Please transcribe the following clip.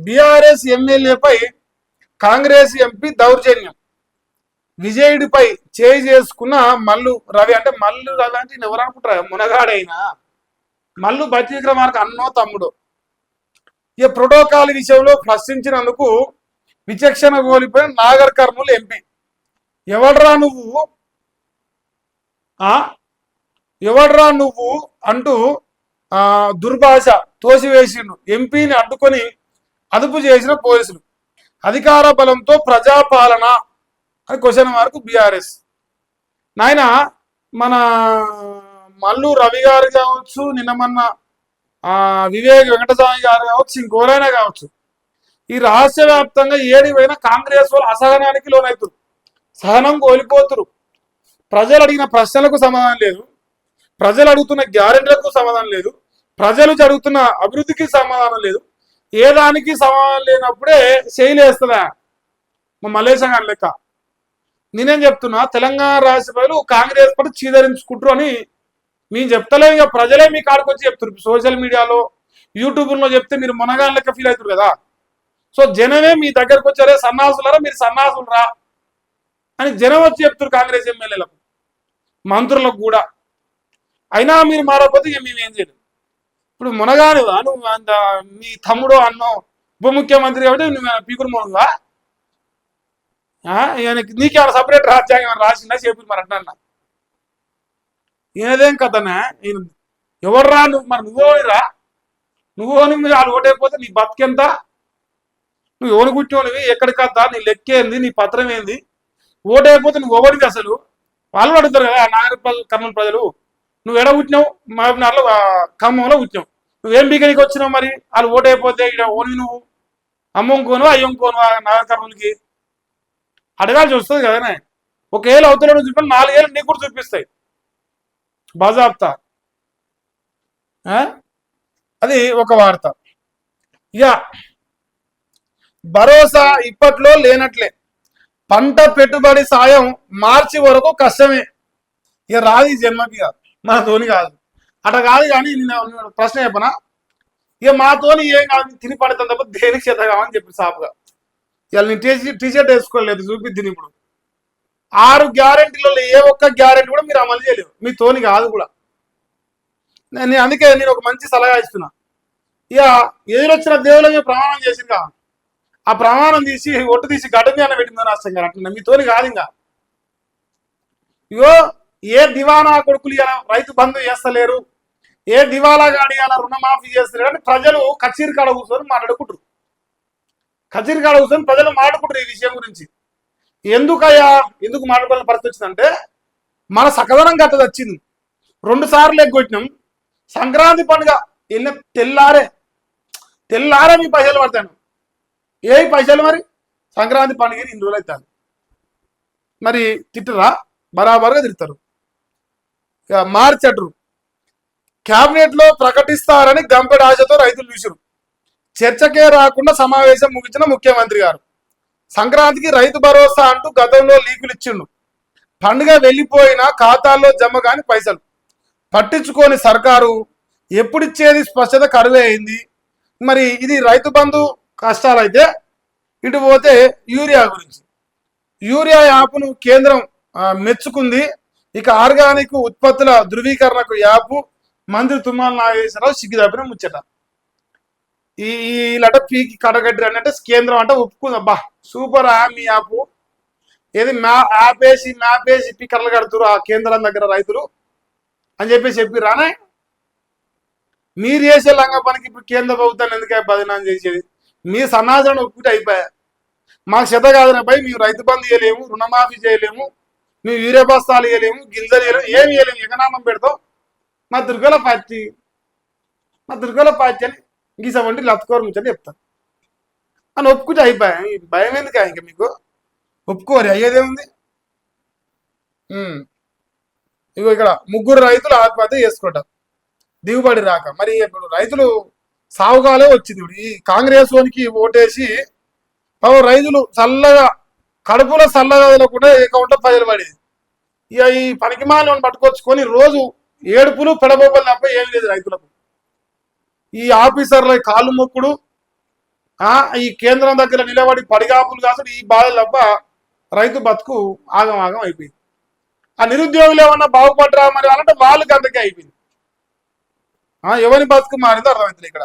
BRS ఎమ్మెల్యేపై Congress MP దౌర్జన్యం. విజయుడిపై చేయి చేసుకున్న మల్లు రవి. అంటే మల్లు రవి అంటే ఎవరు అనుకుంటారా? మునగాడైనా మల్లు బట్టి విక్రమార్క అన్నో తమ్ముడు. ఈ ప్రోటోకాల్ విషయంలో ప్రశ్నించినందుకు విచక్షణ కోల్పోయిన నాగర్ కర్నూలు ఎంపీ. ఎవడ్రా నువ్వు ఎవడ్రా నువ్వు అంటూ దుర్భాష తోసివేసిండు. ఎంపీని అడ్డుకొని అదుపు చేసిన పోలీసులు. అధికార బలంతో ప్రజాపాలన అని క్వశ్చన్ మార్కు బీఆర్ఎస్. నాయన మన మల్లు రవి గారు కావచ్చు, నిన్న మొన్న వివేక్ వెంకటస్వామి గారు కావచ్చు, ఇంకోరైనా కావచ్చు, ఈ రాష్ట్ర వ్యాప్తంగా ఏడిపోయినా కాంగ్రెస్ వాళ్ళు అసహనానికి లోనవుతారు, సహనం కోల్పోతురు. ప్రజలు అడిగిన ప్రశ్నలకు సమాధానం లేదు, ప్రజలు అడుగుతున్న గ్యారెంటీలకు సమాధానం లేదు, ప్రజలు జరుగుతున్న అభివృద్ధికి సమాధానం లేదు. ఏ దానికి సమాధానం లేనప్పుడే శైలేస్తుందా మా మలేషియా గారి లెక్క. నేనేం చెప్తున్నా, తెలంగాణ రాష్ట్ర ప్రజలు కాంగ్రెస్ పట్ల చీదరించుకుంటారు అని మేము చెప్తలేము. ఇక ప్రజలే మీ కాడికి వచ్చి చెప్తారు. సోషల్ మీడియాలో యూట్యూబ్లో చెప్తే మీరు మునగాళ్ళ లెక్క ఫీల్ అవుతారు కదా. సో జనమే మీ దగ్గరకు వచ్చారే సన్నాసులరా మీరు సన్నాసులు రా అని జనం వచ్చి చెప్తారు కాంగ్రెస్ ఎమ్మెల్యేలకు, మంత్రులకు కూడా. అయినా మీరు మారకపోతే ఇక మేమేం చేయలేము. ఇప్పుడు మునగానివా నువ్వు? అంత మీ తమ్ముడు అన్నో ఉప ముఖ్యమంత్రి కాబట్టి నువ్వు పీకుడు మోనుగా నీకేమైనా సపరేట్ రాజ్యాంగం రాసిందా చెప్పి మరి అంటన్నా. ఈయనదేం కథనా? ఈయన ఎవర్రా నువ్వు? మరి నువ్వోనిరా? నువ్వోని మీరు వాళ్ళు ఓటైపోతే నీ బతికెంత? నువ్వు ఎవరు కూర్చోనివి? ఎక్కడి కథ? నీ లెక్కేంది? నీ పత్రం ఏంది? ఓటైపోతే నువ్వు ఎవరివి అసలు? వాళ్ళు అడుగుతారు కదా నాగర్ కర్నూలు ప్రజలు, నువ్వు ఎడ కూర్చున్నావు? మహబూబ్నగర్లో ఖమ్మంలో కూర్చున్నావు, నువ్వేం బీకనికి వచ్చినావు? మరి వాళ్ళు ఓటైపోతే ఇక్కడ ఓని నువ్వు అమ్మంకోను అయ్యంకోను నాగర్ కర్నూలుకి అడగాల్సి వస్తుంది కదనే. ఒకేళ్ళు అవుతున్నాడు చూపాలి, 4 ఏళ్ళు నీకు కూడా చూపిస్తాయి బాజాబ్తా. అది ఒక వార్త. ఇక భరోసా ఇప్పట్లో లేనట్లే, పంట పెట్టుబడి సాయం మార్చి వరకు కష్టమే. ఇక రాదు ఈ జన్మకి, మనతోని కాదు. అట కాదు కానీ నేను ప్రశ్న చెప్పనా, ఇక మాతోని ఏం కాదు, తిని పడతాను తప్ప దేనికి చేత కావని చెప్పి సాపుగా. ఇవాళ నేను టీషర్ట్ వేసుకోలేదు, చూపిద్ది. ఇప్పుడు 6 గ్యారెంటీలలో ఏ ఒక్క గ్యారెంటీ కూడా మీరు అమలు చేయలేరు, మీతోని కాదు కూడా. అందుకే నేను ఒక మంచి సలహా ఇస్తున్నా. ఇక ఎదురొచ్చిన దేవుల మీద ప్రమాణం చేసిందిగా, ఆ ప్రమాణం తీసి ఒట్టు తీసి గడ్డ మీద పెట్టిందని అర్థం కదా. అంటున్నా మీతోని కాదు. ఇంకా ఇగో ఏ దివానా కొడుకులు ఇలా రైతు బంధు చేస్తలేరు, ఏ దివాలా గాడి ఇలా రుణమాఫీ చేస్తలేరు అని ప్రజలు కచేరీ కాడ కూర్చొని మాట్లాడుకుంటారు. కచేరీ కాడ కూర్చొని ప్రజలు మాట్లాడుకుంటారు ఈ విషయం గురించి. ఎందుకు మాట్లాడుకోవాలని పరిస్థితి వచ్చిందంటే, మన సకదనం గత వచ్చింది. 2 సార్లు ఎగ్గొట్టినాం. సంక్రాంతి పండుగ వెళ్ళిన తెల్లారే మీ పైసలు పడతాను. ఏ పైసలు మరి? సంక్రాంతి పండుగ 2 రోజులు అవుతాను. మరి తిట్టరా? బరాబరుగా తిడతారు. మార్చటరు. క్యాబినెట్ లో ప్రకటిస్తారని గంపెడ ఆశతో రైతులు చూసారు. చర్చకే రాకుండా సమావేశం ముగించిన ముఖ్యమంత్రి గారు. సంక్రాంతికి రైతు భరోసా అంటూ గతంలో లీకులు ఇచ్చిండు. పండుగ వెళ్ళిపోయినా ఖాతాల్లో జమ కాని పైసలు పట్టించుకోని సర్కారు ఎప్పుడిచ్చేది స్పష్టత కరువే అయింది. మరి ఇది రైతు బంధు కష్టాలైతే, ఇటు పోతే యూరియా గురించి. యూరియా యాప్ను కేంద్రం మెచ్చుకుంది. ఇక ఆర్గానిక్ ఉత్పత్తుల ధృవీకరణకు యాప్ మంత్రి తుమ్మల నాగేశ్వరరావు సిగ్గుదాపిన ముచ్చట. ఈ లట పీకి కడగడ్డి అన్నట్టు కేంద్రం అంటే ఒప్పుకుంది. అబ్బా సూపర్ మీ యాప్, ఏది మ్యాప్ వేసి పీకర్లు కడుతురు ఆ కేంద్రం దగ్గర రైతులు అని చెప్పి రానే. మీరు చేసే లంగ పనికి ఇప్పుడు కేంద్ర ప్రభుత్వాన్ని ఎందుకే బదనాం చేసేది? మీ సమాజాన్ని ఒప్పుకుంటే అయిపోయా. మాకు చేత కాదని పోయి మేము రైతు బంధు చేయలేము, రుణమాఫీ చేయలేము, మేము యూరియా బస్తాలు వేయలేము, గింజలు వేయలేము, ఏమి వేయలేము, ఎకనామం పెడతాం. మా దుర్గల పార్టీ అని గీసవంటి లత్కోరు ముచ్చని చెప్తాను అని ఒప్పుకుంటే అయిపోయా. భయం ఎందుకు ఇంకా మీకు? ఒప్పుకోరు, అయ్యేదేముంది? ఇగో ఇక్కడ 3 రైతులు ఆత్మహత్య చేసుకుంటారు దిగుబడి రాక. మరి ఇప్పుడు రైతులు సావుగాలే వచ్చింది. ఇప్పుడు ఈ కాంగ్రెస్ వానికి ఓటేసి రైతులు చల్లగా కడుపులో చల్లగా వదలకుండా అకౌంట్లో పైసలు పడేది. ఇక ఈ పనికిమాలను పట్టుకొచ్చుకొని రోజు ఏడుపులు పెడబొబ్బలు తప్ప ఏమి లేదు రైతులకు. ఈ ఆఫీసర్ల కాళ్ళు మొక్కుడు, ఆ ఈ కేంద్రం దగ్గర నిలబడి పడిగాపులు కాసుడు ఈ బాధలబ్బ రైతు బతుకు ఆగం ఆగం అయిపోయింది. ఆ నిరుద్యోగులు ఏమన్నా బాగుపడరా మరి అంటే వాళ్ళకి అందుకే అయిపోయింది. ఎవరి బతుకు మారిందో అర్థమవుతుంది ఇక్కడ.